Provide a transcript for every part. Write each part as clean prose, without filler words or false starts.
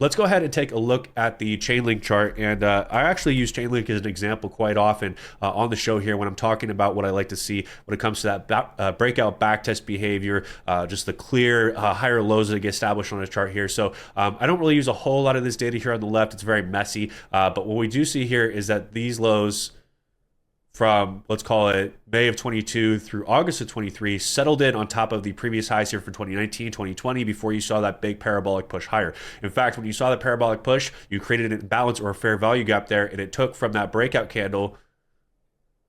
Let's go ahead and take a look at the Chainlink chart. And I actually use Chainlink as an example quite often on the show here when I'm talking about what I like to see when it comes to that breakout backtest behavior, just the clear higher lows that get established on a chart here. So I don't really use a whole lot of this data here on the left. It's very messy. But what we do see here is that these lows from, let's call it May of 22 through August of 23 settled in on top of the previous highs here for 2019, 2020 before you saw that big parabolic push higher. In fact, when you saw the parabolic push, you created an imbalance or a fair value gap there, and it took from that breakout candle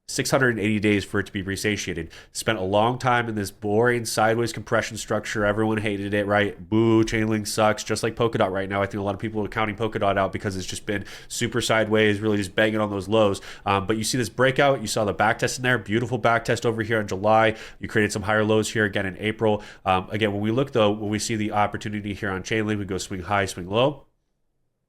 680 days for it to be resatiated. Spent a long time in this boring sideways compression structure. Everyone hated it, right? Boo, Chainlink sucks, just like Polkadot right now. I think a lot of people are counting Polkadot out because it's just been super sideways, really just banging on those lows. But you see this breakout, you saw the backtest in there, beautiful backtest over here in July. You created some higher lows here again in April. Again, when we look though, when we see the opportunity here on Chainlink, we go swing high, swing low.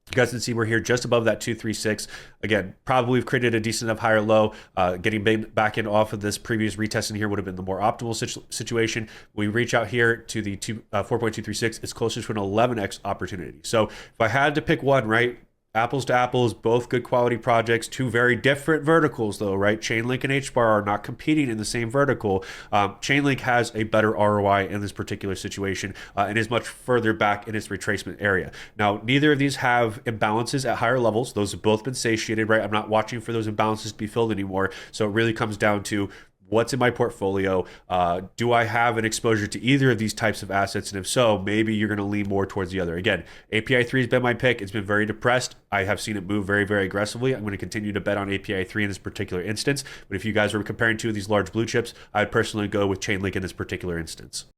You guys can see we're here just above that 236. Again, probably we've created a decent enough higher low. Getting back in off of this previous retest in here would have been the more optimal situation. We reach out here to the 4.236. It's closer to an 11x opportunity. So if I had to pick one, right? Apples to apples, both good quality projects, two very different verticals though, right? Chainlink and HBAR are not competing in the same vertical. Chainlink has a better ROI in this particular situation and is much further back in its retracement area. Now, neither of these have imbalances at higher levels. Those have both been satiated, right? I'm not watching for those imbalances to be filled anymore. So it really comes down to what's in my portfolio? Do I have an exposure to either of these types of assets? And if so, maybe you're going to lean more towards the other. Again, API 3 has been my pick. It's been very depressed. I have seen it move very, very aggressively. I'm going to continue to bet on API 3 in this particular instance. But if you guys were comparing two of these large blue chips, I'd personally go with Chainlink in this particular instance.